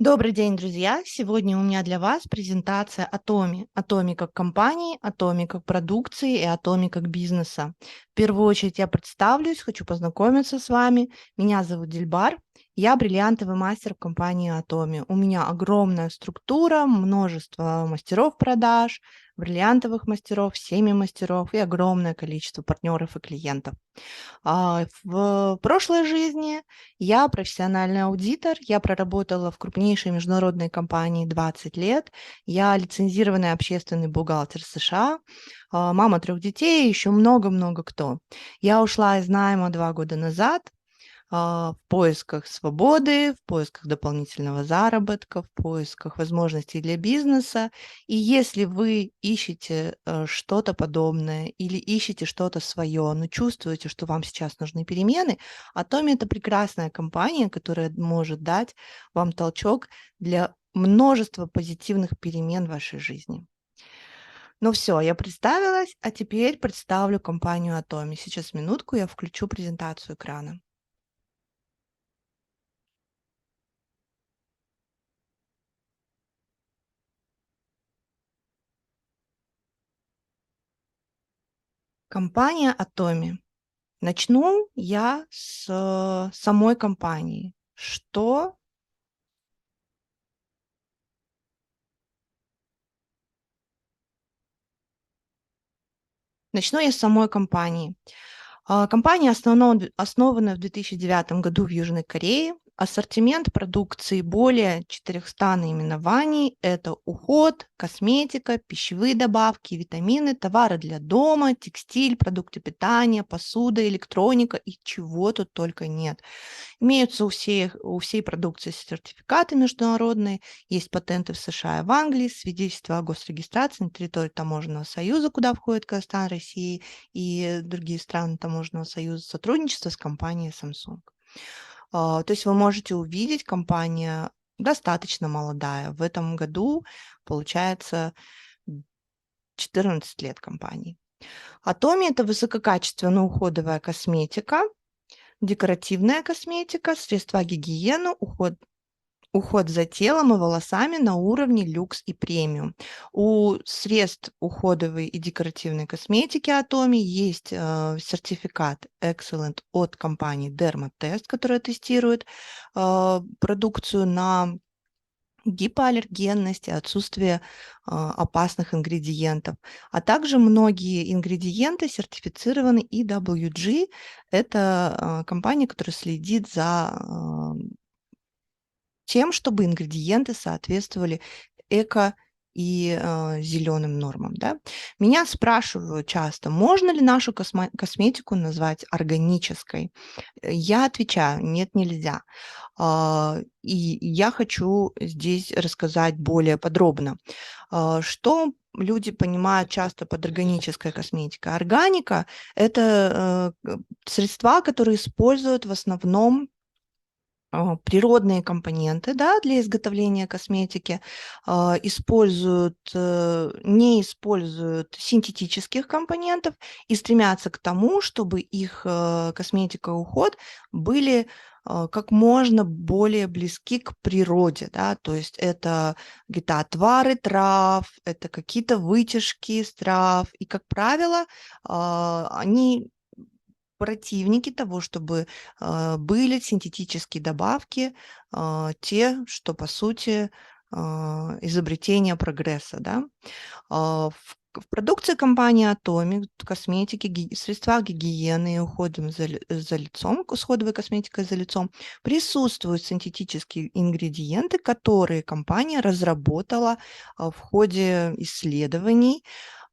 Добрый день, друзья! Сегодня у меня для вас презентация Atomi. Atomi как компании, Atomi как продукции и Atomi как бизнеса. В первую очередь я представлюсь, хочу познакомиться с вами. Меня зовут Дильбар, я бриллиантовый мастер в компании Atomi. У меня огромная структура, множество мастеров продаж, бриллиантовых мастеров, семи-мастеров и огромное количество партнеров и клиентов. В прошлой жизни я профессиональный аудитор, я проработала в крупнейшей международной компании 20 лет, я лицензированный общественный бухгалтер США, мама 3 детей, еще много-много кто. Я ушла из найма 2 года назад, в поисках свободы, в поисках дополнительного заработка, в поисках возможностей для бизнеса. И если вы ищете что-то подобное или ищете что-то свое, но чувствуете, что вам сейчас нужны перемены, Atomi — это прекрасная компания, которая может дать вам толчок для множества позитивных перемен в вашей жизни. Ну все, я представилась, а теперь представлю компанию Atomi. Сейчас минутку, я включу презентацию экрана. Компания Atomi. Начну я с самой компании. Начну я с самой компании. Компания основана в 2009 году в Южной Корее. Ассортимент продукции более 400 наименований. Это уход, косметика, пищевые добавки, витамины, товары для дома, текстиль, продукты питания, посуда, электроника и чего тут только нет. Имеются у всей продукции сертификаты международные, есть патенты в США и в Англии, свидетельства о госрегистрации на территории Таможенного союза, куда входит Казахстан, Россия и другие страны Таможенного союза, сотрудничество с компанией Samsung. То есть вы можете увидеть, компания достаточно молодая. В этом году, получается, 14 лет компании. Atomi — это высококачественная уходовая косметика, декоративная косметика, средства гигиены, уход за телом и волосами на уровне люкс и премиум. У средств уходовой и декоративной косметики Atomi есть сертификат Excellent от компании Dermatest, которая тестирует продукцию на гипоаллергенность и отсутствие опасных ингредиентов. А также многие ингредиенты сертифицированы EWG. Это компания, которая следит за тем, чтобы ингредиенты соответствовали эко и зеленым нормам. Да? Меня спрашивают часто, можно ли нашу косметику назвать органической? Я отвечаю, нет, нельзя. И я хочу здесь рассказать более подробно. Что люди понимают часто под органической косметикой? Органика — это средства, которые используют в основном природные компоненты, да, для изготовления косметики, не используют синтетических компонентов и стремятся к тому, чтобы их косметика и уход были как можно более близки к природе, да, то есть это какие-то отвары трав, это какие-то вытяжки из трав, и, как правило, они противники того, чтобы были синтетические добавки, те, что, по сути, изобретение прогресса, да. В продукции компании Atomi, косметики, средства гигиены и уходом за лицом, с уходовой косметикой за лицом, присутствуют синтетические ингредиенты, которые компания разработала в ходе исследований,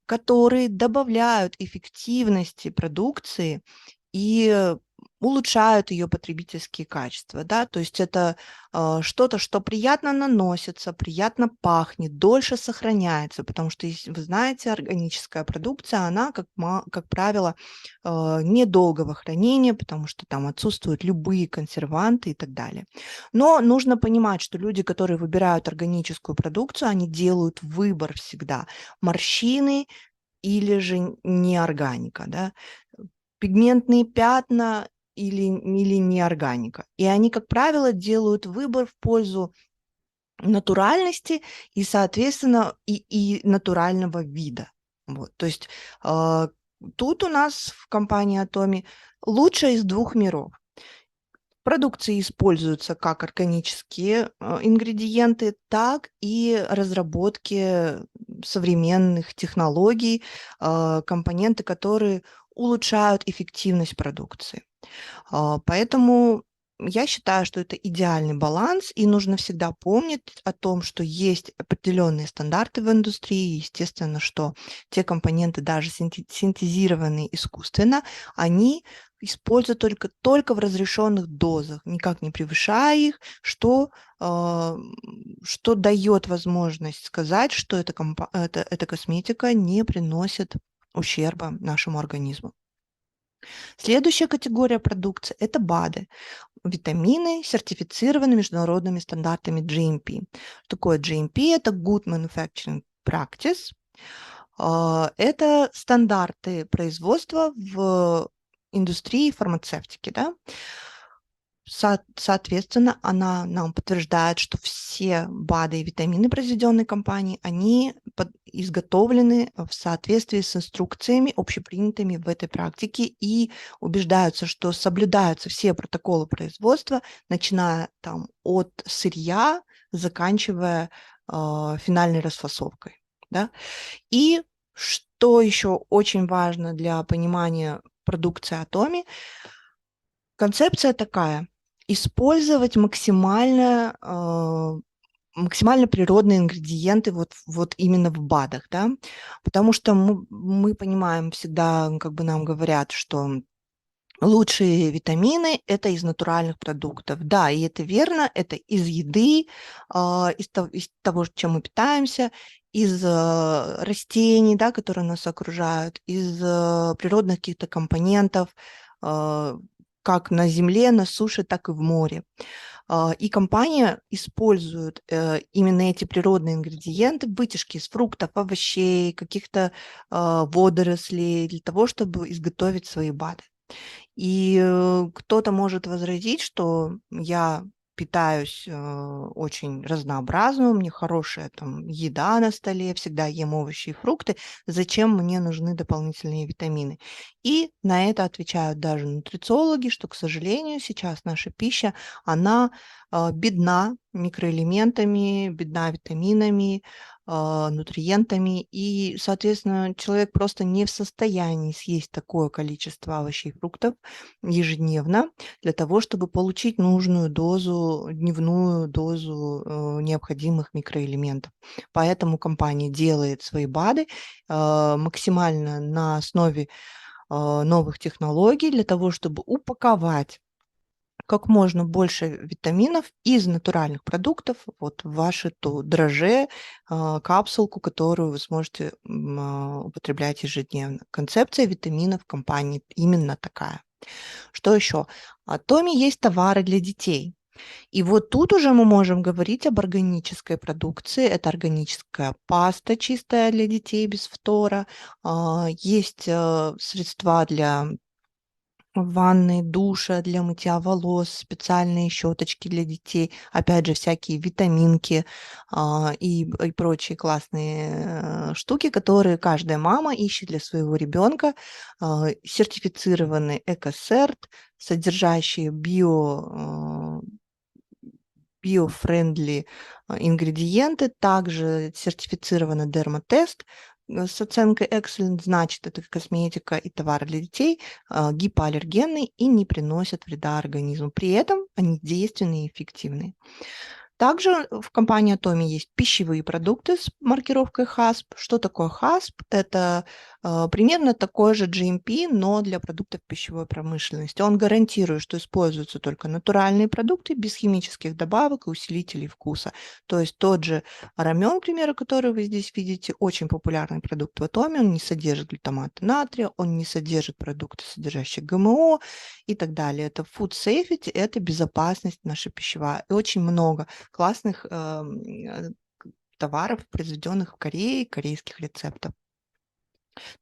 которые добавляют эффективности продукции и улучшают ее потребительские качества, да, то есть это что-то, что приятно наносится, приятно пахнет, дольше сохраняется, потому что, вы знаете, органическая продукция, она, как правило, недолгого хранения, потому что там отсутствуют любые консерванты и так далее. Но нужно понимать, что люди, которые выбирают органическую продукцию, они делают выбор всегда: морщины или же неорганика, да, пигментные пятна или неорганика. И они, как правило, делают выбор в пользу натуральности и, соответственно, и натурального вида. Вот. То есть тут у нас в компании Atomy лучшее из двух миров. В продукции используются как органические ингредиенты, так и разработки современных технологий, компоненты, которые улучшают эффективность продукции. Поэтому я считаю, что это идеальный баланс, и нужно всегда помнить о том, что есть определенные стандарты в индустрии. Естественно, что те компоненты, даже синтезированные искусственно, они используют только в разрешенных дозах, никак не превышая их, что дает возможность сказать, что эта косметика не приносит ущерба нашему организму. Следующая категория продукции – это БАДы, витамины, сертифицированы международными стандартами GMP. Что такое GMP? Это Good Manufacturing Practice. Это стандарты производства в индустрии фармацевтики. Да? Соответственно, она нам подтверждает, что все БАДы и витамины, произведенные компанией, они изготовлены в соответствии с инструкциями, общепринятыми в этой практике, и убеждаются, что соблюдаются все протоколы производства, начиная там от сырья, заканчивая финальной расфасовкой. Да? И что еще очень важно для понимания продукции Atomy, концепция такая: использовать максимально природные ингредиенты вот именно в БАДах, да, потому что мы понимаем всегда, как бы нам говорят, что лучшие витамины – это из натуральных продуктов. Да, и это верно, это из еды, из того, чем мы питаемся, из растений, да, которые нас окружают, из природных каких-то компонентов, как на земле, на суше, так и в море. И компания использует именно эти природные ингредиенты, вытяжки из фруктов, овощей, каких-то водорослей для того, чтобы изготовить свои БАДы. И кто-то может возразить, что я питаюсь очень разнообразно, у меня хорошая там еда на столе, всегда ем овощи и фрукты, зачем мне нужны дополнительные витамины? И на это отвечают даже нутрициологи, что, к сожалению, сейчас наша пища, она бедна микроэлементами, бедна витаминами, нутриентами, и, соответственно, человек просто не в состоянии съесть такое количество овощей и фруктов ежедневно для того, чтобы получить нужную дозу, дневную дозу необходимых микроэлементов. Поэтому компания делает свои БАДы максимально на основе новых технологий для того, чтобы упаковать как можно больше витаминов из натуральных продуктов вот в ваше драже, капсулку, которую вы сможете употреблять ежедневно. Концепция витаминов компании именно такая. Что еще? Atomy есть товары для детей. И вот тут уже мы можем говорить об органической продукции. Это органическая паста чистая для детей без фтора. Есть средства для ванны, душа, для мытья волос, специальные щеточки для детей, опять же, всякие витаминки и прочие классные штуки, которые каждая мама ищет для своего ребенка. Сертифицированный экосерт, содержащие биофрендли ингредиенты, также сертифицированный дермотест с оценкой Excellent, значит, это косметика и товары для детей, гипоаллергенные и не приносят вреда организму. При этом они действенные и эффективные. Также в компании Atomy есть пищевые продукты с маркировкой HACCP. Что такое HACCP? Это примерно такой же GMP, но для продуктов пищевой промышленности. Он гарантирует, что используются только натуральные продукты без химических добавок и усилителей вкуса. То есть тот же рамен, к примеру, который вы здесь видите, очень популярный продукт в Atomy, он не содержит глутамата натрия, он не содержит продукты, содержащие ГМО и так далее. Это food safety, это безопасность наша пищевая. И очень много классных товаров, произведенных в Корее, корейских рецептов.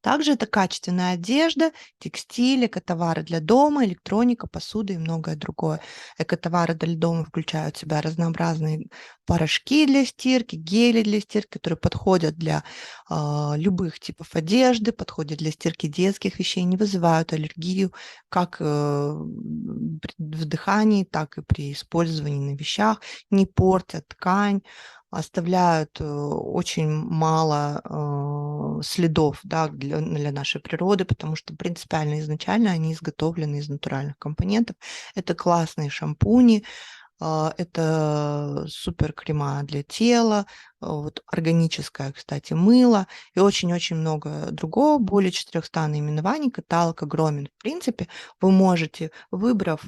Также это качественная одежда, текстиль, экотовары для дома, электроника, посуда и многое другое. Экотовары для дома включают в себя разнообразные порошки для стирки, гели для стирки, которые подходят для любых типов одежды, подходят для стирки детских вещей, не вызывают аллергию как при вдыхании, так и при использовании на вещах, не портят ткань, оставляют очень мало следов, да, для нашей природы, потому что принципиально изначально они изготовлены из натуральных компонентов. Это классные шампуни, это супер крема для тела, вот органическое, кстати, мыло и очень-очень много другого, более 400 наименований, каталог огромен. В принципе, вы можете, выбрав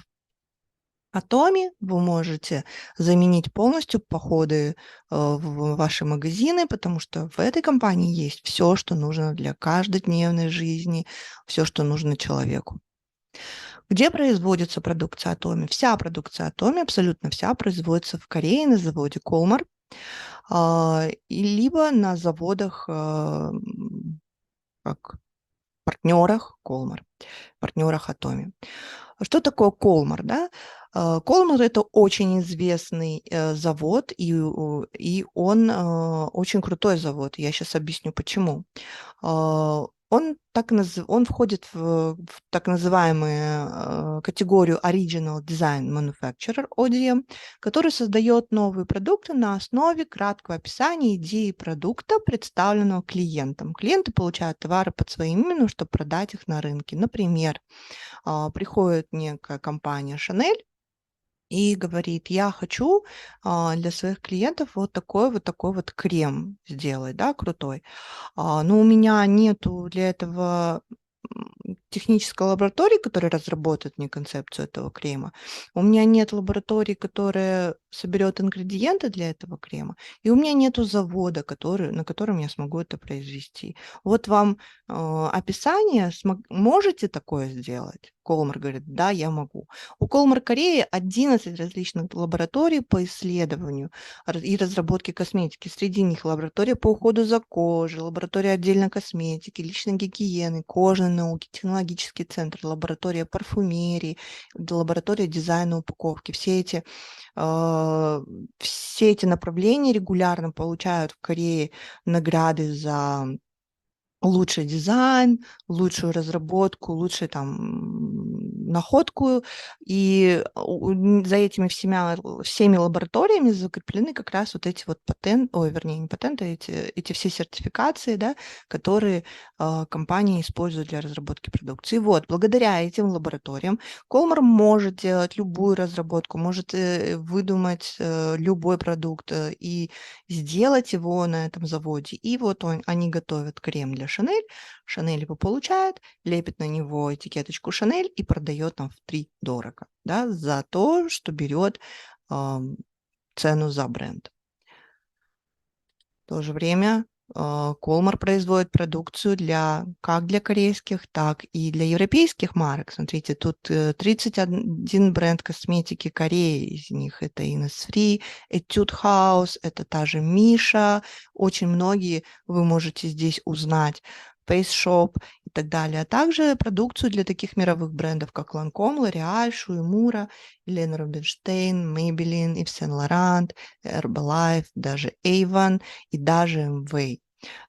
Atomi, вы можете заменить полностью походы в ваши магазины, потому что в этой компании есть все, что нужно для каждодневной жизни, все, что нужно человеку. Где производится продукция Atomi? Вся продукция Atomi, абсолютно вся, производится в Корее на заводе Колмар, либо на заводах, как партнерах Колмар, партнерах Atomi. Что такое Колмар, да? Колмар — это очень известный завод, и он очень крутой завод. Я сейчас объясню, почему. Он входит в так называемую категорию Original Design Manufacturer, ODM, который создает новые продукты на основе краткого описания идеи продукта, представленного клиентам. Клиенты получают товары под своим именем, чтобы продать их на рынке. Например, приходит некая компания Chanel и говорит: я хочу для своих клиентов вот такой вот крем сделать, да, крутой. Но у меня нету для этого технической лаборатории, которая разработает мне концепцию этого крема. У меня нет лаборатории, которая соберет ингредиенты для этого крема. И у меня нету завода, на котором я смогу это произвести. Вот вам описание. Можете такое сделать? Колмар говорит: да, я могу. У Колмар Кореи 11 различных лабораторий по исследованию и разработке косметики. Среди них лаборатория по уходу за кожей, лаборатория отдельно косметики, личной гигиены, кожной науки, технологический центр, лаборатория парфюмерии, лаборатория дизайна упаковки. Все эти направления регулярно получают в Корее награды за лучший дизайн, лучшую разработку, лучшую находку. И за этими всеми лабораториями закреплены как раз вот эти вот не патенты, эти все сертификации, да, которые компания использует для разработки продукции. Вот, благодаря этим лабораториям Колмар может делать любую разработку, может выдумать любой продукт и сделать его на этом заводе. И вот они готовят крем для Шанель, Шанель его получает, лепит на него этикеточку Шанель и продает нам втридорого, да, за то, что берет цену за бренд. В то же время Колмар производит продукцию как для корейских, так и для европейских марок. Смотрите, тут 31 бренд косметики Кореи, из них это Innisfree, Etude House, это та же Миша, очень многие вы можете здесь узнать, Face Shop и так далее, а также продукцию для таких мировых брендов, как Lancome, L'Oreal, Schuemura, Елена Рубинштейн, Maybelline, Yves Saint Laurent, Herbalife, даже Avon и даже МВ.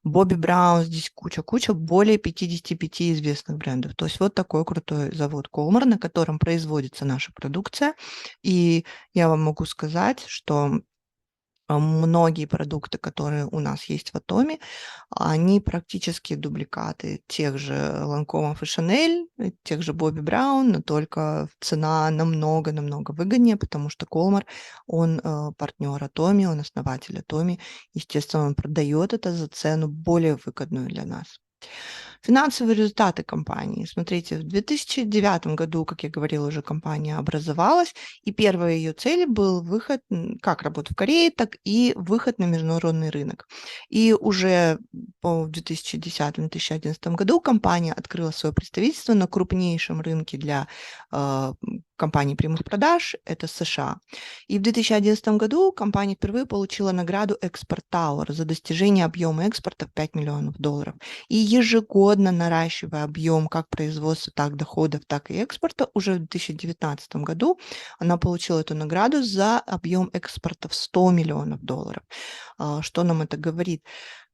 Бобби Браун, здесь куча, более 55 известных брендов. То есть вот такой крутой завод Колмар, на котором производится наша продукция. И я вам могу сказать, что многие продукты, которые у нас есть в Atomi, они практически дубликаты тех же Ланкомов и Шанель, тех же Бобби Браун, но только цена намного выгоднее, потому что Колмар, он партнер Atomi, он основатель Atomi. Естественно, он продает это за цену более выгодную для нас. Финансовые результаты компании. Смотрите, в 2009 году, как я говорила, уже компания образовалась, и первая ее цель был выход, как работа в Корее, так и выход на международный рынок. И уже в 2010-2011 году компания открыла свое представительство на крупнейшем рынке для компаний прямых продаж, это США. И в 2011 году компания впервые получила награду Export Tower за достижение объема экспорта в $5 миллионов. И ежегодно наращивая объем как производства, так доходов, так и экспорта, уже в 2019 году она получила эту награду за объем экспорта в $100 миллионов. Что нам это говорит?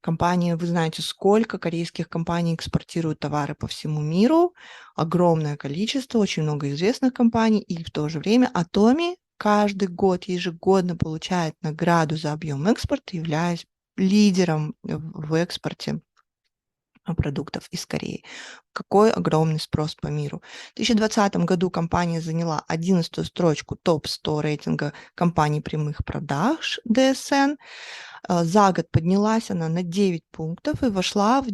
Компании, вы знаете, сколько корейских компаний экспортируют товары по всему миру, огромное количество, очень много известных компаний, и в то же время Atomy каждый год ежегодно получает награду за объем экспорта, являясь лидером в экспорте продуктов из Кореи. Какой огромный спрос по миру. В 2020 году компания заняла 11-ю строчку топ-100 рейтинга компаний прямых продаж DSN. За год поднялась она на 9 пунктов и вошла в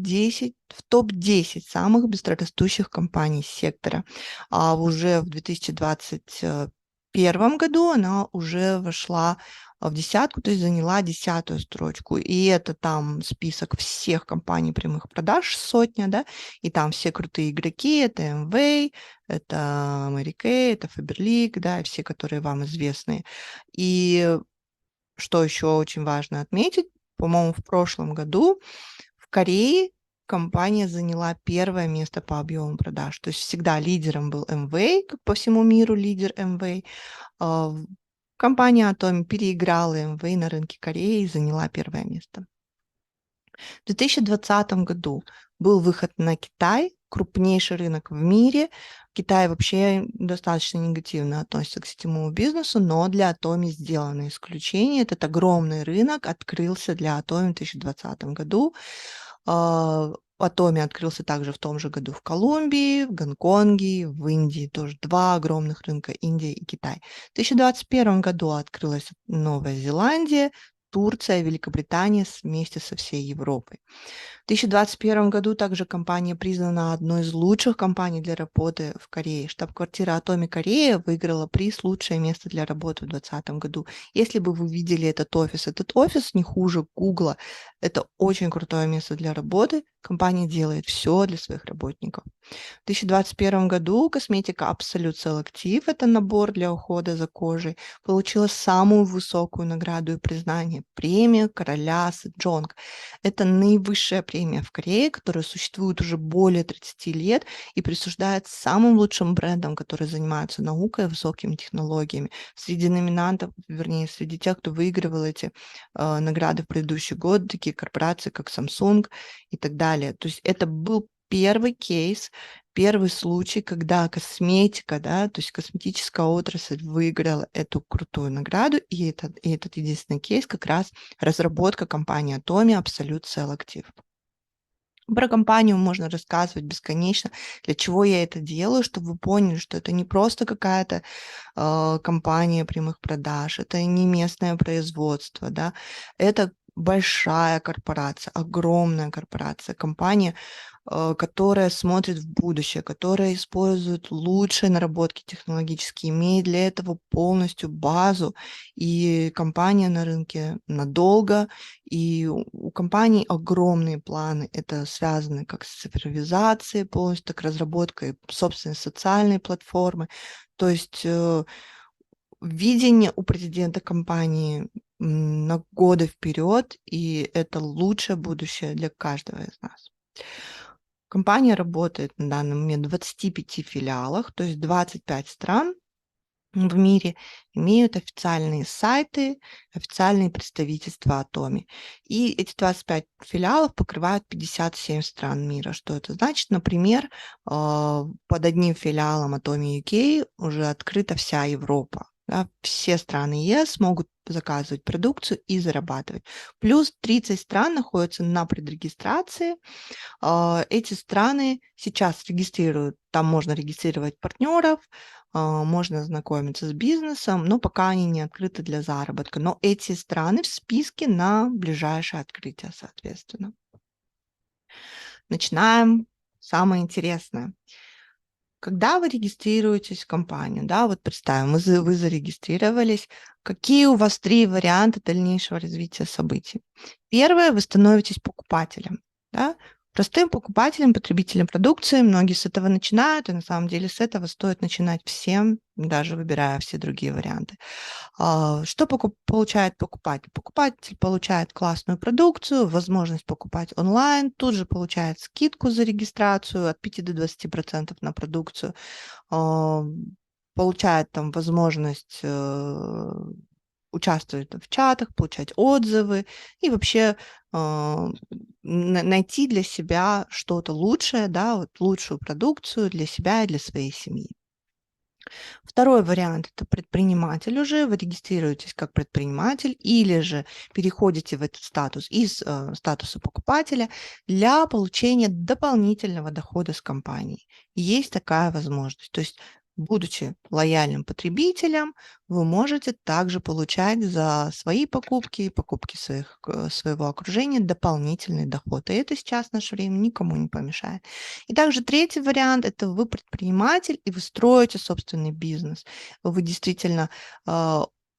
топ-10 самых быстрорастущих компаний сектора. А уже в 2021 году она уже вошла в десятку, то есть заняла 10-ю строчку. И это там список всех компаний прямых продаж, сотня, да, и там все крутые игроки, это Amway, это Mary Kay, это Faberlic, да, и все, которые вам известны. И что еще очень важно отметить, по-моему, в прошлом году в Корее компания заняла первое место по объему продаж. То есть всегда лидером был Amway, как по всему миру лидер Amway. Компания Atomy переиграла Amway на рынке Кореи и заняла первое место. В 2020 году был выход на Китай, крупнейший рынок в мире. Китай вообще достаточно негативно относится к сетевому бизнесу, но для Atomy сделано исключение. Этот огромный рынок открылся для Atomy в 2020 году. Atomy открылся также в том же году в Колумбии, в Гонконге, в Индии. Тоже два огромных рынка, Индия и Китай. В 2021 году открылась Новая Зеландия, Турция, Великобритания вместе со всей Европой. В 2021 году также компания признана одной из лучших компаний для работы в Корее. Штаб-квартира Atomy Корея выиграла приз «Лучшее место для работы» в 2020 году. Если бы вы видели этот офис не хуже Гугла. Это очень крутое место для работы. Компания делает все для своих работников. В 2021 году косметика Absolute Selective, это набор для ухода за кожей, получила самую высокую награду и признание – премию короля Сэджонг. Это наивысшая премия в Корее, которая существует уже более 30 лет и присуждает самым лучшим брендам, которые занимаются наукой и высокими технологиями. Среди номинантов, вернее, среди тех, кто выигрывал эти награды в предыдущий год, такие корпорации, как Samsung и так далее. То есть это был первый кейс, первый случай, когда косметика, да, то есть косметическая отрасль выиграла эту крутую награду, и этот единственный кейс как раз разработка компании Atomy Absolute Selective. Про компанию можно рассказывать бесконечно, для чего я это делаю, чтобы вы поняли, что это не просто какая-то компания прямых продаж, это не местное производство, да, это большая корпорация, огромная корпорация, компания, которая смотрит в будущее, которая использует лучшие наработки технологические, имеет для этого полностью базу, и компания на рынке надолго, и у компаний огромные планы. Это связано как с цифровизацией полностью, так и разработкой собственной социальной платформы. То есть видение у президента компании на годы вперед, и это лучшее будущее для каждого из нас. Компания работает на данный момент в 25 филиалах, то есть 25 стран в мире имеют официальные сайты, официальные представительства Atomy. И эти 25 филиалов покрывают 57 стран мира. Что это значит? Например, под одним филиалом Atomy UK уже открыта вся Европа. Да, все страны ЕС могут заказывать продукцию и зарабатывать. Плюс 30 стран находятся на предрегистрации. Эти страны сейчас регистрируют, там можно регистрировать партнеров, можно знакомиться с бизнесом, но пока они не открыты для заработка. Но эти страны в списке на ближайшее открытие, соответственно. Начинаем самое интересное. Когда вы регистрируетесь в компанию, да, вот представим, вы зарегистрировались, какие у вас 3 варианта дальнейшего развития событий? Первое, вы становитесь покупателем, да, простым покупателем, потребителем продукции. Многие с этого начинают, и на самом деле с этого стоит начинать всем, даже выбирая все другие варианты. Что получает покупатель? Покупатель получает классную продукцию, возможность покупать онлайн, тут же получает скидку за регистрацию от 5 до 20% на продукцию, а, получает там возможность участвовать в чатах, получать отзывы и вообще найти для себя что-то лучшее, да, вот лучшую продукцию для себя и для своей семьи. Второй вариант – это предприниматель уже, вы регистрируетесь как предприниматель или же переходите в этот статус из статуса покупателя для получения дополнительного дохода с компанией. Есть такая возможность. То есть, будучи лояльным потребителем, вы можете также получать за свои покупки и покупки своего окружения дополнительный доход. И это сейчас в наше время никому не помешает. И также третий вариант – это вы предприниматель, и вы строите собственный бизнес. Вы действительно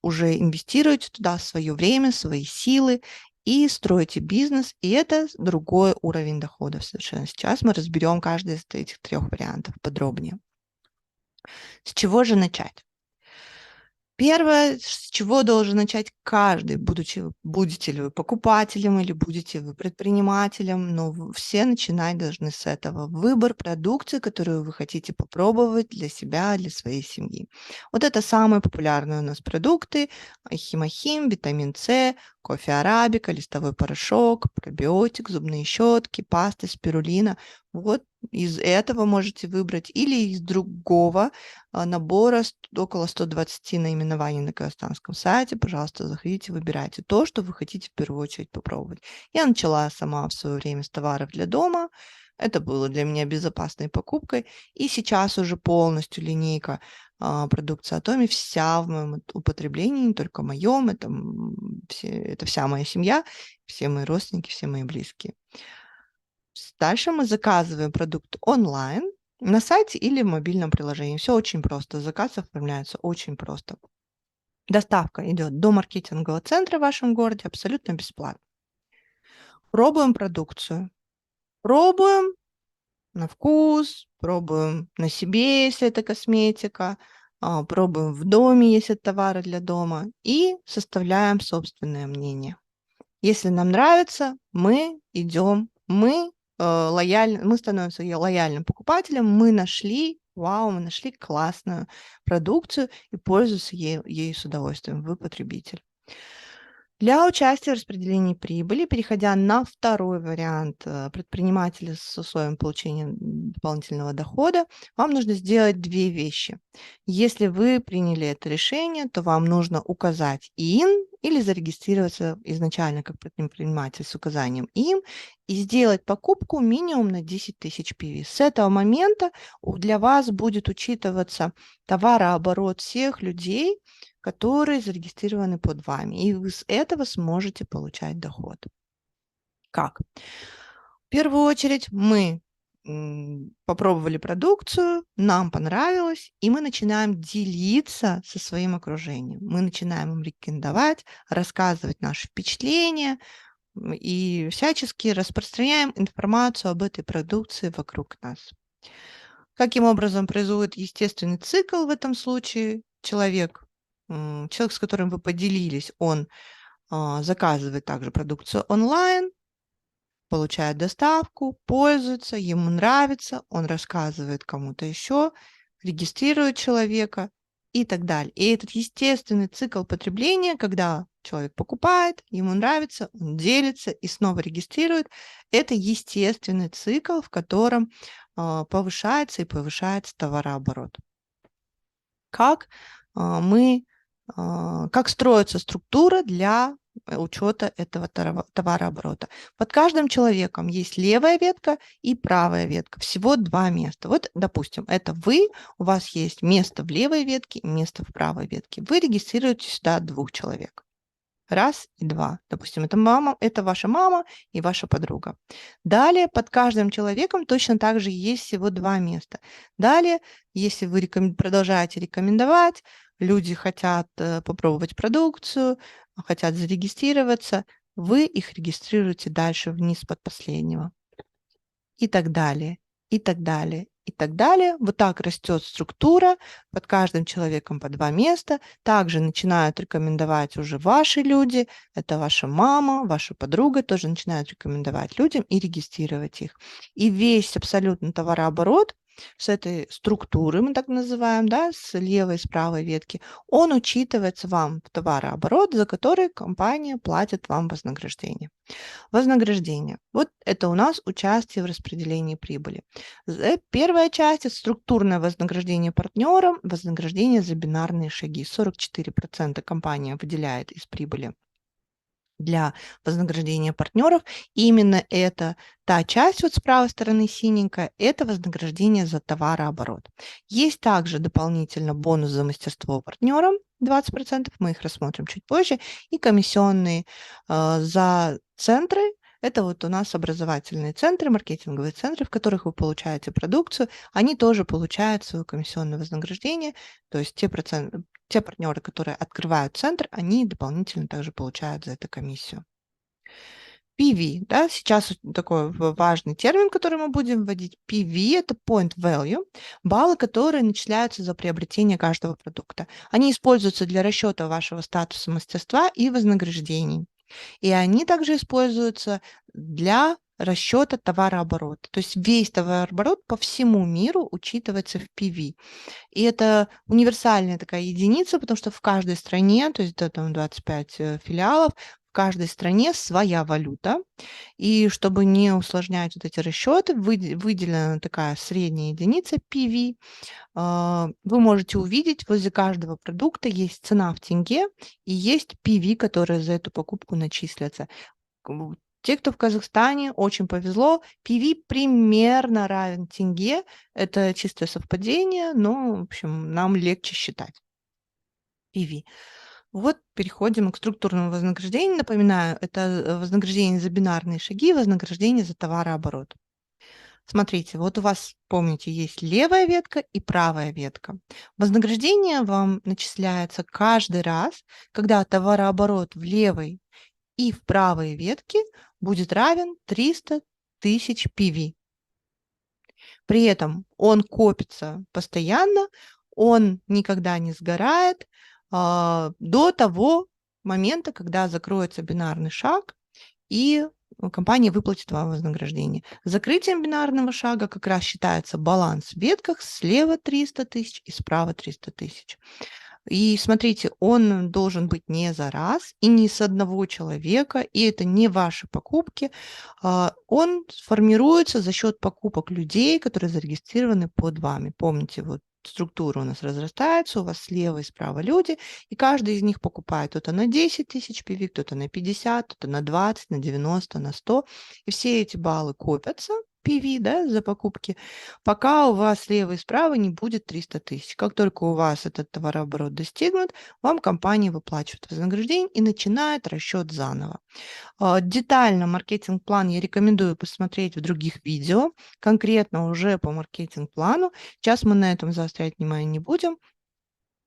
уже инвестируете туда свое время, свои силы и строите бизнес, и это другой уровень дохода совершенно. Сейчас мы разберем каждый из этих 3 вариантов подробнее. С чего же начать? Первое, с чего должен начать каждый, будете ли вы покупателем или будете вы предпринимателем, но все начинать должны с этого. Выбор продукции, которую вы хотите попробовать для себя, для своей семьи. Вот это самые популярные у нас продукты: Химохим, витамин С, кофе арабика, листовой порошок, пробиотик, зубные щетки, пасты, спирулина. Вот из этого можете выбрать или из другого набора около 120 наименований на казахстанском сайте. Пожалуйста, заходите, выбирайте то, что вы хотите в первую очередь попробовать. Я начала сама в свое время с товаров для дома. Это было для меня безопасной покупкой. И сейчас уже полностью линейка продукции Атоми вся в моем употреблении, не только моем. Это вся моя семья, все мои родственники, все мои близкие. Дальше мы заказываем продукт онлайн на сайте или в мобильном приложении. Все очень просто. Заказ оформляется очень просто. Доставка идет до маркетингового центра в вашем городе абсолютно бесплатно. Пробуем продукцию. Пробуем на вкус, пробуем на себе, если это косметика, пробуем в доме, если это товары для дома, и составляем собственное мнение. Если нам нравится, мы идем, мы становимся лояльным покупателем, мы нашли классную продукцию и пользуемся ею с удовольствием, вы потребитель. Для участия в распределении прибыли, переходя на второй вариант предпринимателя с условием получения дополнительного дохода, вам нужно сделать 2 вещи. Если вы приняли это решение, то вам нужно указать ИИН или зарегистрироваться изначально как предприниматель с указанием ИИН и сделать покупку минимум на 10 тысяч PV. С этого момента для вас будет учитываться товарооборот всех людей, которые зарегистрированы под вами, и вы с этого сможете получать доход. Как? В первую очередь мы попробовали продукцию, нам понравилось, и мы начинаем делиться со своим окружением. Мы начинаем им рекомендовать, рассказывать наши впечатления и всячески распространяем информацию об этой продукции вокруг нас. Каким образом происходит естественный цикл в этом случае? Человек, с которым вы поделились, он заказывает также продукцию онлайн, получает доставку, пользуется, ему нравится, он рассказывает кому-то еще, регистрирует человека и так далее. И этот естественный цикл потребления, когда человек покупает, ему нравится, он делится и снова регистрирует, это естественный цикл, в котором повышается и повышается товарооборот. Как строится структура для учета этого товарооборота. Под каждым человеком есть левая ветка и правая ветка. Всего 2 места. Вот, допустим, это вы, у вас есть место в левой ветке и место в правой ветке. Вы регистрируете сюда 2 человек. Раз и два. Допустим, это ваша мама и ваша подруга. Далее под каждым человеком точно так же есть всего 2 места. Далее, если вы продолжаете рекомендовать, люди хотят попробовать продукцию, хотят зарегистрироваться, вы их регистрируете дальше вниз под последнего. И так далее, и так далее, и так далее. Вот так растет структура, под каждым человеком по 2 места. Также начинают рекомендовать уже ваши люди, это ваша мама, ваша подруга тоже начинают рекомендовать людям и регистрировать их. И весь абсолютно товарооборот с этой структуры, мы так называем, да, с левой и с правой ветки, он учитывается вам в товарооборот, за который компания платит вам вознаграждение. Вознаграждение. Вот это у нас участие в распределении прибыли. Первая часть– это структурное вознаграждение партнерам, вознаграждение за бинарные шаги. 44% компания выделяет из прибыли для вознаграждения партнеров. И именно это та часть вот с правой стороны синенькая, это вознаграждение за товарооборот. Есть также дополнительно бонус за мастерство партнерам 20%, мы их рассмотрим чуть позже, и комиссионные за центры. Это вот у нас образовательные центры, маркетинговые центры, в которых вы получаете продукцию, они тоже получают свое комиссионное вознаграждение, то есть те партнеры, которые открывают центр, они дополнительно также получают за это комиссию. PV, да, сейчас такой важный термин, который мы будем вводить. PV – это Point Value, баллы, которые начисляются за приобретение каждого продукта. Они используются для расчета вашего статуса мастерства и вознаграждений. И они также используются для расчета товарооборота. То есть весь товарооборот по всему миру учитывается в PV. И это универсальная такая единица, потому что в каждой стране, то есть там 25 филиалов, в каждой стране своя валюта. И чтобы не усложнять вот эти расчеты, выделена такая средняя единица PV. Вы можете увидеть, возле каждого продукта есть цена в тенге и есть PV, которые за эту покупку начислятся. Те, кто в Казахстане, очень повезло, PV примерно равен тенге. Это чистое совпадение, но, в общем, нам легче считать. PV. Вот переходим к структурному вознаграждению. Напоминаю, это вознаграждение за бинарные шаги, вознаграждение за товарооборот. Смотрите, вот у вас, помните, есть левая ветка и правая ветка. Вознаграждение вам начисляется каждый раз, когда товарооборот в левой и в правой ветке будет равен 300 тысяч PV. При этом он копится постоянно, он никогда не сгорает до того момента, когда закроется бинарный шаг и компания выплатит вам вознаграждение. Закрытием бинарного шага как раз считается баланс в ветках, слева 300 тысяч и справа 300 тысяч. И смотрите, он должен быть не за раз и не с одного человека, и это не ваши покупки. Он формируется за счет покупок людей, которые зарегистрированы под вами. Помните, вот структура у нас разрастается, у вас слева и справа люди, и каждый из них покупает кто-то на 10 тысяч PV, кто-то на 50, кто-то на 20, на 90, на 100. И все эти баллы копятся, PV, да, за покупки, пока у вас слева и справа не будет 300 тысяч. Как только у вас этот товарооборот достигнут, вам компания выплачивает вознаграждение и начинает расчет заново. Детально маркетинг-план я рекомендую посмотреть в других видео, конкретно уже по маркетинг-плану. Сейчас мы на этом заострять внимание не будем,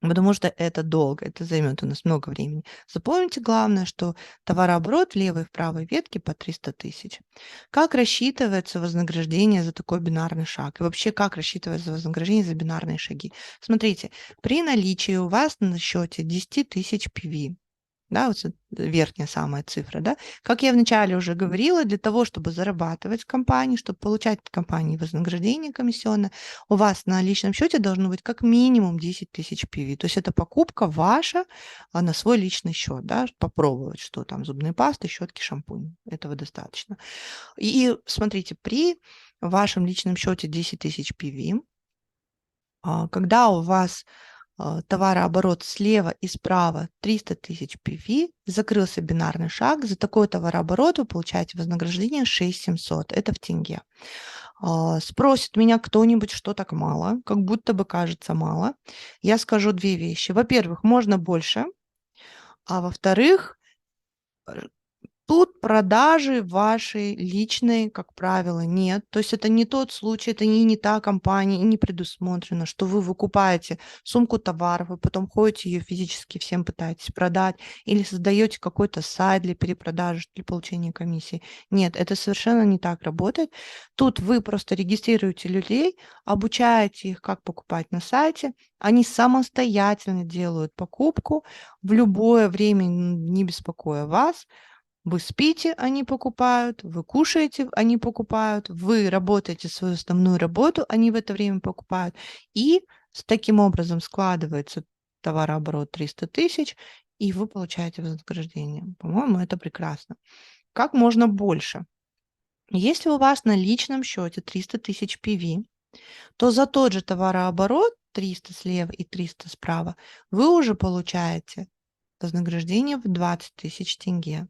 потому что это долго, это займет у нас много времени. Запомните главное, что товарооборот в левой и в правой ветке по 300 тысяч. Как рассчитывается вознаграждение за такой бинарный шаг? И вообще, как рассчитывается вознаграждение за бинарные шаги? Смотрите, при наличии у вас на счете 10 тысяч PV, да, вот верхняя самая цифра, да. Как я вначале уже говорила, для того, чтобы зарабатывать в компании, чтобы получать от компании вознаграждение комиссионное, у вас на личном счете должно быть как минимум 10 тысяч PV. То есть это покупка ваша на свой личный счет, да, попробовать, что там зубные пасты, щетки, шампунь. Этого достаточно. И смотрите, при вашем личном счете 10 тысяч PV, когда у вас товарооборот слева и справа 300 тысяч PV, закрылся бинарный шаг, за такой товарооборот вы получаете вознаграждение 6700, это в тенге. Спросит меня кто-нибудь, что так мало, как будто бы кажется мало. Я скажу две вещи. Во-первых, можно больше, а во-вторых, Тут продажи вашей личной, как правило, нет. То есть это не тот случай, это не та компания, и не предусмотрено, что вы выкупаете сумку товаров, вы потом ходите ее физически всем пытаетесь продать, или создаете какой-то сайт для перепродажи, для получения комиссии. Нет, это совершенно не так работает. Тут вы просто регистрируете людей, обучаете их, как покупать на сайте, они самостоятельно делают покупку в любое время, не беспокоя вас. Вы спите, они покупают, вы кушаете, они покупают, вы работаете свою основную работу, они в это время покупают. И таким образом складывается товарооборот 300 тысяч, и вы получаете вознаграждение. По-моему, это прекрасно. Как можно больше? Если у вас на личном счете 300 тысяч PV, то за тот же товарооборот 300 слева и 300 справа вы уже получаете вознаграждение в 20 тысяч тенге.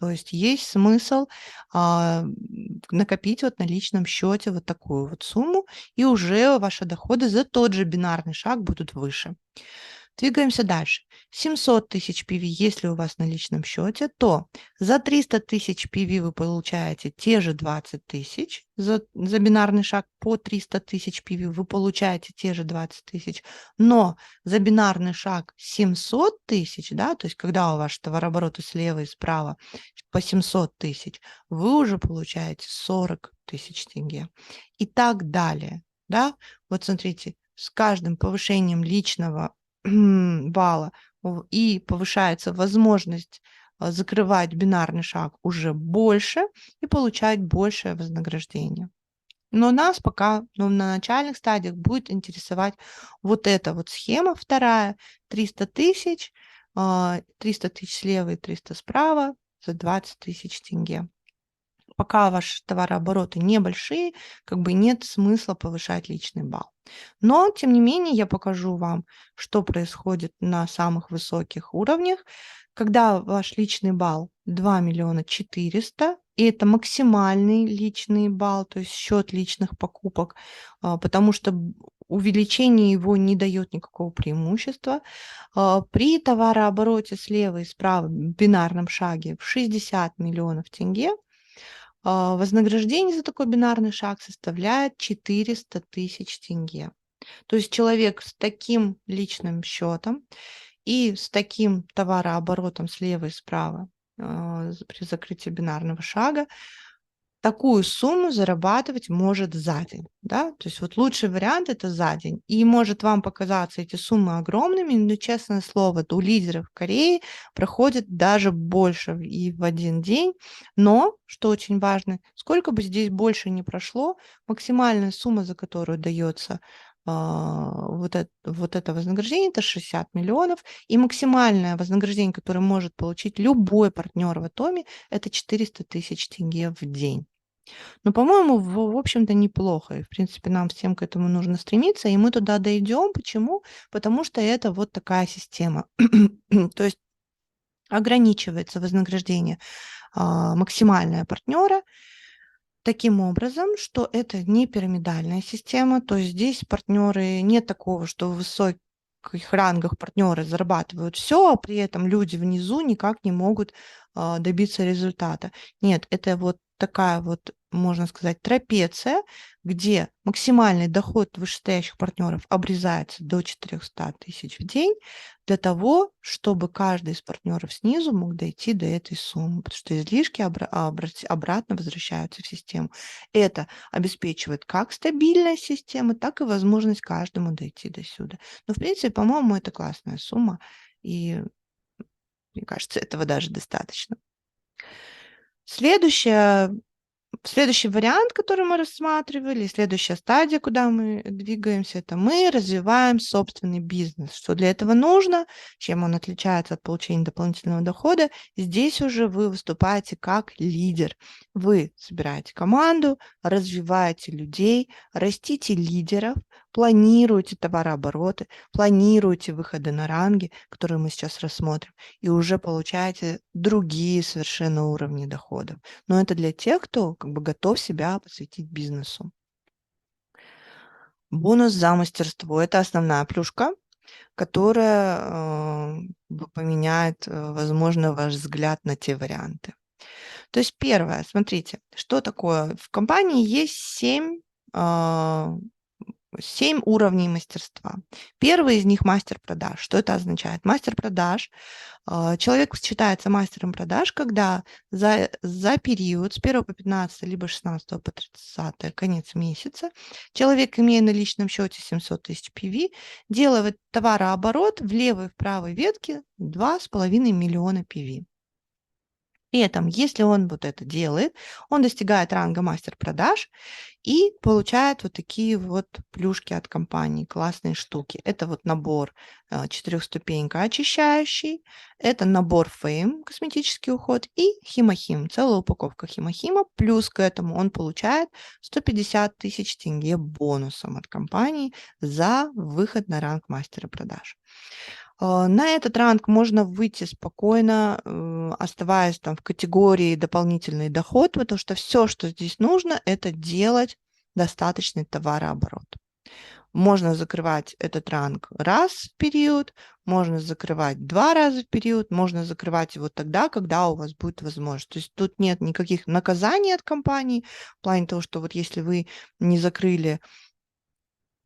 То есть смысл накопить вот на личном счете вот такую вот сумму, и уже ваши доходы за тот же бинарный шаг будут выше. Двигаемся дальше. 700 тысяч PV, если у вас на личном счете, то за 300 тысяч PV вы получаете те же 20 тысяч. За бинарный шаг по 300 тысяч PV вы получаете те же 20 тысяч. Но за бинарный шаг 700 тысяч, да, то есть когда у вас товарообороты слева и справа по 700 тысяч, вы уже получаете 40 тысяч тенге. И так далее. Да? Вот смотрите, с каждым повышением личного балла и повышается возможность закрывать бинарный шаг уже больше и получать большее вознаграждение. Но нас пока на начальных стадиях будет интересовать вот эта вот схема вторая, 300 тысяч, 300 тысяч слева и 300 справа за 20 тысяч тенге. Пока ваши товарообороты небольшие, как бы нет смысла повышать личный балл. Но, тем не менее, я покажу вам, что происходит на самых высоких уровнях, когда ваш личный балл 2 миллиона 400, и это максимальный личный балл, то есть счет личных покупок, потому что увеличение его не дает никакого преимущества. При товарообороте слева и справа в бинарном шаге в 60 миллионов тенге вознаграждение за такой бинарный шаг составляет 400 тысяч тенге. То есть человек с таким личным счетом и с таким товарооборотом слева и справа при закрытии бинарного шага такую сумму зарабатывать может за день. Да? То есть вот лучший вариант это за день. И может вам показаться эти суммы огромными, но, честное слово, у лидеров Кореи проходит даже больше и в один день. Но, что очень важно, сколько бы здесь больше не прошло, максимальная сумма, за которую дается вот это вознаграждение, это 60 миллионов, и максимальное вознаграждение, которое может получить любой партнер в Атоме, это 400 тысяч тенге в день. Но, по-моему, в общем-то, неплохо. И, в принципе, нам всем к этому нужно стремиться, и мы туда дойдем. Почему? Потому что это вот такая система. То есть ограничивается вознаграждение максимальное партнера таким образом, что это не пирамидальная система, то есть здесь партнеры нет такого, что в высоких рангах партнеры зарабатывают все, а при этом люди внизу никак не могут добиться результата. Нет, это вот такая вот, можно сказать, трапеция, где максимальный доход вышестоящих партнеров обрезается до 400 тысяч в день для того, чтобы каждый из партнеров снизу мог дойти до этой суммы, потому что излишки обратно возвращаются в систему. Это обеспечивает как стабильность системы, так и возможность каждому дойти до сюда. Но, в принципе, по-моему, это классная сумма, и мне кажется, этого даже достаточно. Следующий вариант, который мы рассматривали, следующая стадия, куда мы двигаемся, это мы развиваем собственный бизнес. Что для этого нужно, чем он отличается от получения дополнительного дохода. Здесь уже вы выступаете как лидер. Вы собираете команду, развиваете людей, растите лидеров, планируете товарообороты, планируете выходы на ранги, которые мы сейчас рассмотрим, и уже получаете другие совершенно уровни доходов. Но это для тех, кто как бы готов себя посвятить бизнесу. Бонус за мастерство – это основная плюшка. которая поменяет, возможно, ваш взгляд на те варианты. То есть первое, смотрите, что такое? В компании есть 7 уровней мастерства. Первый из них мастер продаж. Что это означает? Мастер продаж. Человек считается мастером продаж, когда за период с 1 по 15, либо 16 по 30, конец месяца, человек, имея на личном счете 700 тысяч PV, делает товарооборот в левой и в правой ветке 2,5 миллиона PV. При этом, если он вот это делает, он достигает ранга мастер продаж и получает вот такие вот плюшки от компании, классные штуки. Это вот набор 4-ступенька очищающий, это набор Fame, косметический уход, и Химохим, целая упаковка Химохима. Плюс к этому он получает 150 тысяч тенге бонусом от компании за выход на ранг мастера продаж. На этот ранг можно выйти спокойно, оставаясь там в категории дополнительный доход, потому что все, что здесь нужно, это делать достаточный товарооборот. Можно закрывать этот ранг раз в период, можно закрывать 2 раза в период, можно закрывать его тогда, когда у вас будет возможность. То есть тут нет никаких наказаний от компании в плане того, что вот если вы не закрыли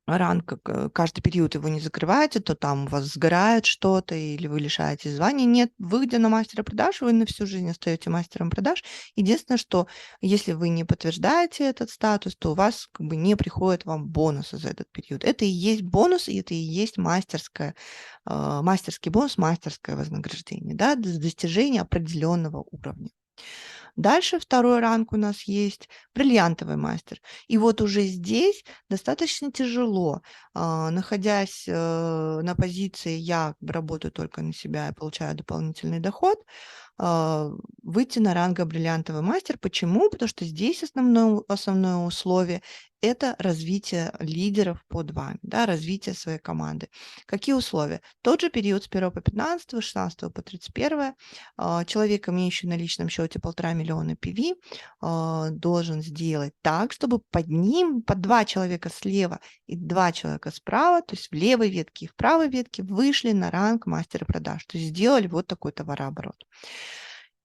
ранг, каждый период его не закрываете, то там у вас сгорает что-то или вы лишаетесь звания. Нет, выйдя на мастера продаж, вы на всю жизнь остаете мастером продаж. Единственное, что если вы не подтверждаете этот статус, то у вас как бы не приходит вам бонусы за этот период. Это и есть бонус, и это и есть мастерский бонус, мастерское вознаграждение, да, достижение определенного уровня. Дальше второй ранг у нас есть бриллиантовый мастер. И вот уже здесь достаточно тяжело, находясь на позиции «я работаю только на себя и получаю дополнительный доход», выйти на ранга бриллиантовый мастер. Почему? Потому что здесь основное условие – это развитие лидеров под вами, да, развитие своей команды. Какие условия? Тот же период с 1 по 15, 16 по 31 человек, имеющий на личном счете 1,5 миллиона PV, должен сделать так, чтобы под ним, по 2 человека слева и 2 человека справа, то есть в левой ветке и в правой ветке, вышли на ранг мастера продаж, то есть сделали вот такой товарооборот.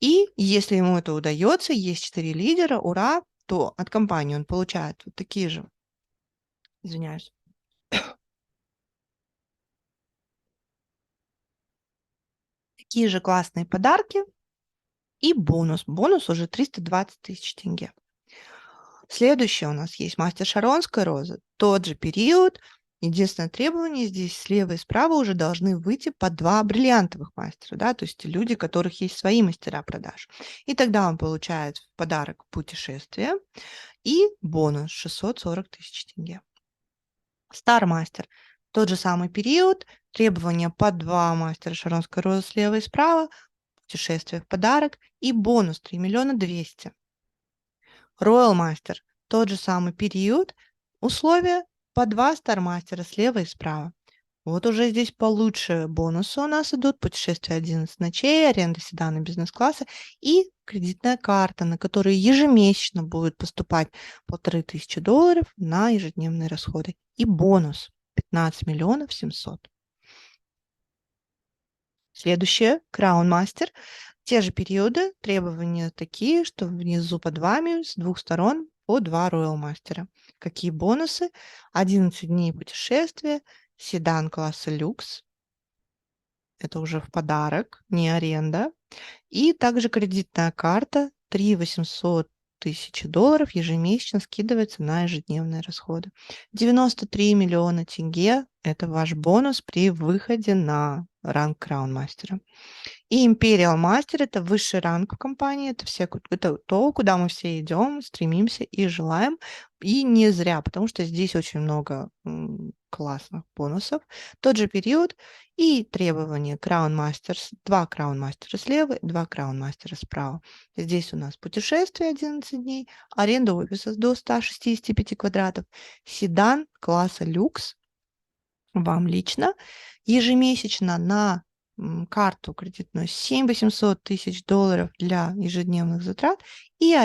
И если ему это удается, есть 4 лидера, ура, то от компании он получает вот такие же, извиняюсь, такие же классные подарки и бонус. Бонус уже 320 тысяч тенге. Следующее у нас есть мастер Шаронской розы. Тот же период. Единственное требование здесь слева и справа уже должны выйти по 2 бриллиантовых мастера, да, то есть люди, у которых есть свои мастера продаж. И тогда он получает в подарок путешествие и бонус 640 тысяч тенге. Стар-мастер. Тот же самый период, требования по 2 мастера Шаронской розы слева и справа, путешествие в подарок и бонус 3 200 000. Royal Master. Тот же самый период, условия по 2 Стармастера слева и справа. Вот уже здесь получше бонусы у нас идут. Путешествие 11 ночей, аренда седана бизнес-класса и кредитная карта, на которую ежемесячно будет поступать $1500 на ежедневные расходы. И бонус 15 миллионов 700. Следующее, Crown Master. Те же периоды, требования такие, что внизу под вами с 2 сторон по 2 Royal Master. Какие бонусы? 11 дней путешествия, седан класса люкс. Это уже в подарок, не аренда. И также кредитная карта 3 800 тысячи долларов ежемесячно скидывается на ежедневные расходы. 93 миллиона тенге – это ваш бонус при выходе на ранг Crown Мастера. И Imperial Master – это высший ранг в компании, это то, куда мы все идем, стремимся и желаем. И не зря, потому что здесь очень много классных бонусов. Тот же период и требования Crown Masters, 2 Crown Masters слева и 2 Crown Masters справа. Здесь у нас путешествие 11 дней, аренда офиса до 165 квадратов, седан класса люкс, вам лично, ежемесячно на карту кредитную 7 800 тысяч долларов для ежедневных затрат и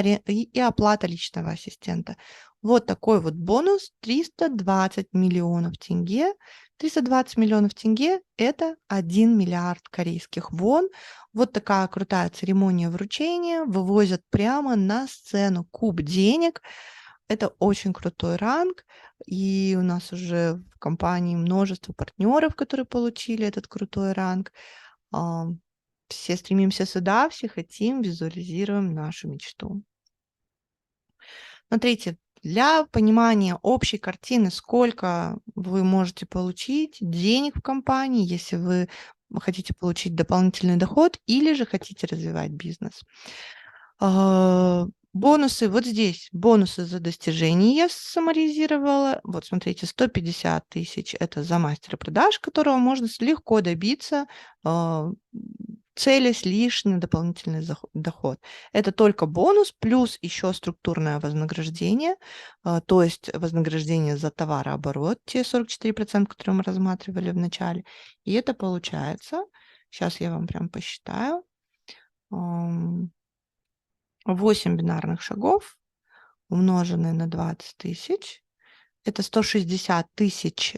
оплата личного ассистента Вот такой вот бонус 320 миллионов тенге. 320 миллионов тенге– это 1 миллиард корейских вон. Вот такая крутая церемония вручения. Вывозят прямо на сцену куб денег. Это очень крутой ранг. И у нас уже в компании множество партнеров, которые получили этот крутой ранг. Все стремимся сюда, все хотим, визуализируем нашу мечту. Смотрите, для понимания общей картины, сколько вы можете получить денег в компании, если вы хотите получить дополнительный доход или же хотите развивать бизнес. Бонусы вот здесь. Бонусы за достижения я саммаризировала. Вот смотрите, 150 тысяч – это за мастера продаж, которого можно легко добиться, целясь лишь на дополнительный доход. Это только бонус, плюс еще структурное вознаграждение, то есть вознаграждение за товарооборот, те 44%, которые мы рассматривали в начале. И это получается, сейчас я вам прям посчитаю, 8 бинарных шагов, умноженные на 20 тысяч. Это 160 тысяч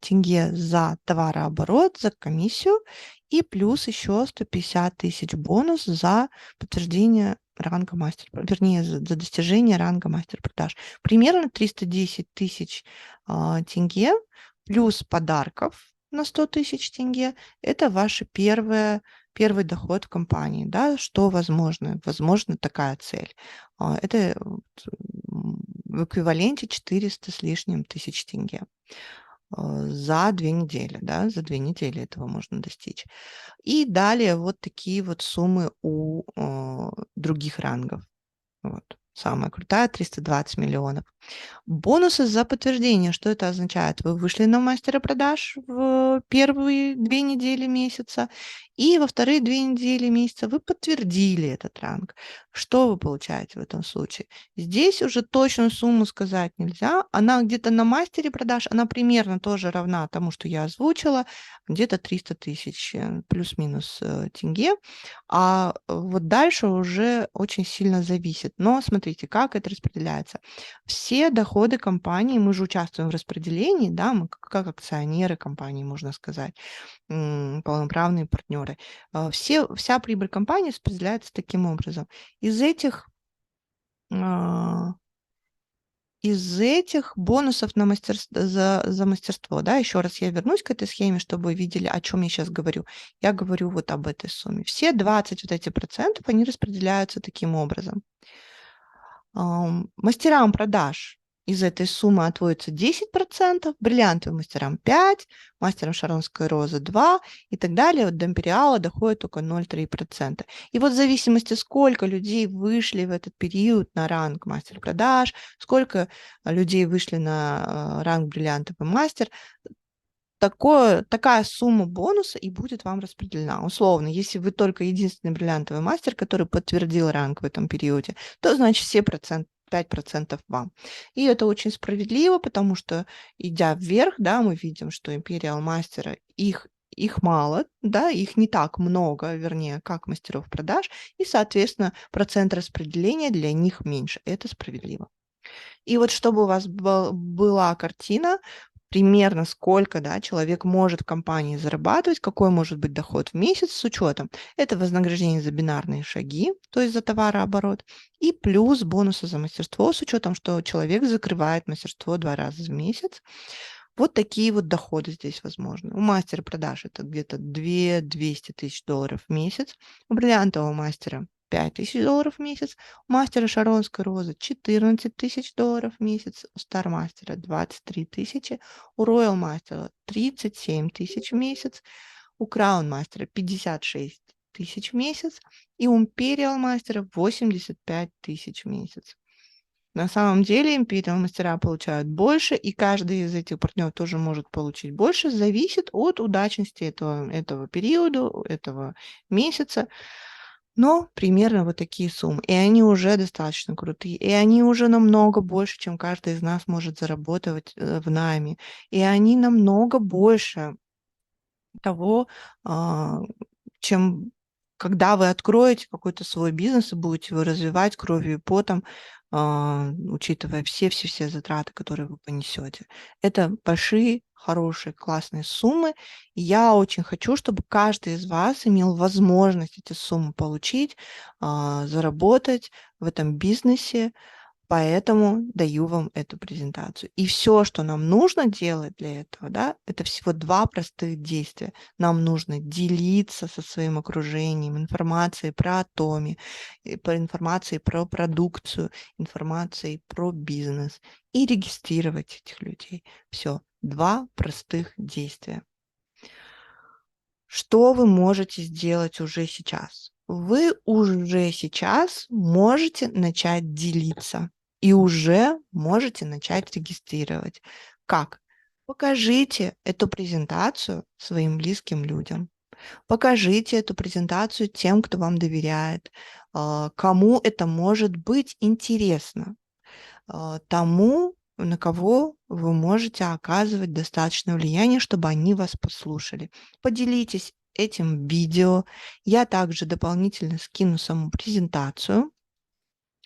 тенге за товарооборот, за комиссию, и плюс еще 150 тысяч бонус за подтверждение ранга мастер, вернее, за достижение ранга мастер продаж. Примерно 310 тысяч тенге плюс подарков на 100 тысяч тенге. Это ваше первый доход в компании, да, что возможно. Возможно такая цель. Это в эквиваленте 400 с лишним тысяч тенге за 2 недели, да, за 2 недели этого можно достичь. И далее вот такие вот суммы у других рангов. Вот. Самая крутая 320 миллионов. Бонусы за подтверждение. Что это означает? Вы вышли на мастера продаж в первые 2 недели месяца, и во вторые 2 недели месяца вы подтвердили этот ранг. Что вы получаете в этом случае? Здесь уже точную сумму сказать нельзя. Она где-то на мастере продаж, она примерно тоже равна тому, что я озвучила, где-то 300 тысяч плюс-минус тенге. А вот дальше уже очень сильно зависит. Но смотрите, как это распределяется. Все доходы компании, мы же участвуем в распределении, да, мы как акционеры компании, можно сказать, полноправные партнеры. Вся прибыль компании распределяется таким образом. Из этих бонусов на за мастерство, да, еще раз я вернусь к этой схеме, чтобы вы видели, о чем я сейчас говорю. Я говорю вот об этой сумме. Все 20 вот эти процентов, они распределяются таким образом. Мастерам продаж из этой суммы отводится 10%, бриллиантовым мастерам 5%, мастерам Шаронской розы 2% и так далее. Вот до империала доходит только 0,3%. И вот в зависимости, сколько людей вышли в этот период на ранг мастер продаж, сколько людей вышли на ранг бриллиантовый мастер, такая сумма бонуса и будет вам распределена. Условно, если вы только единственный бриллиантовый мастер, который подтвердил ранг в этом периоде, то значит все 5% вам. И это очень справедливо, потому что, идя вверх, да, мы видим, что Imperial мастера, их мало, да, их не так много, вернее, как мастеров продаж, и, соответственно, процент распределения для них меньше. Это справедливо. И вот чтобы у вас была картина, примерно сколько, да, человек может в компании зарабатывать, какой может быть доход в месяц с учетом. Это вознаграждение за бинарные шаги, то есть за товарооборот, и плюс бонусы за мастерство с учетом, что человек закрывает мастерство 2 раза в месяц. Вот такие вот доходы здесь возможны. У мастера продаж это где-то 200 тысяч долларов в месяц, у бриллиантового мастера 5 тысяч долларов в месяц, у мастера Шаронской розы 14 тысяч долларов в месяц, у Стармастера 23 тысячи, у Роял мастера 37 тысяч в месяц, у Краун мастера 56 тысяч в месяц и у Империал мастера 85 тысяч в месяц. На самом деле Imperial мастера получают больше, и каждый из этих партнеров тоже может получить больше, зависит от удачности этого периода, этого месяца. Но примерно вот такие суммы. И они уже достаточно крутые. И они уже намного больше, чем каждый из нас может заработать в найме. И они намного больше того, чем когда вы откроете какой-то свой бизнес и будете его развивать кровью и потом, учитывая все затраты, которые вы понесете. Это большие, хорошие, классные суммы. И я очень хочу, чтобы каждый из вас имел возможность эти суммы получить, заработать в этом бизнесе. Поэтому даю вам эту презентацию. И все, что нам нужно делать для этого, да, это всего 2 простых действия. Нам нужно делиться со своим окружением информацией про Atomy, информацией про продукцию, информацией про бизнес и регистрировать этих людей. Все, 2 простых действия. Что вы можете сделать уже сейчас? Вы уже сейчас можете начать делиться и уже можете начать регистрировать. Как? Покажите эту презентацию своим близким людям. Покажите эту презентацию тем, кто вам доверяет, кому это может быть интересно, тому, на кого вы можете оказывать достаточное влияние, чтобы они вас послушали. Поделитесь этим видео. Я также дополнительно скину саму презентацию,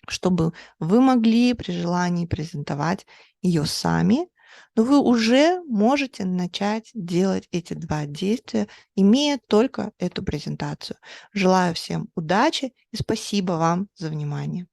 чтобы вы могли при желании презентовать ее сами, но вы уже можете начать делать эти 2 действия, имея только эту презентацию. Желаю всем удачи и спасибо вам за внимание.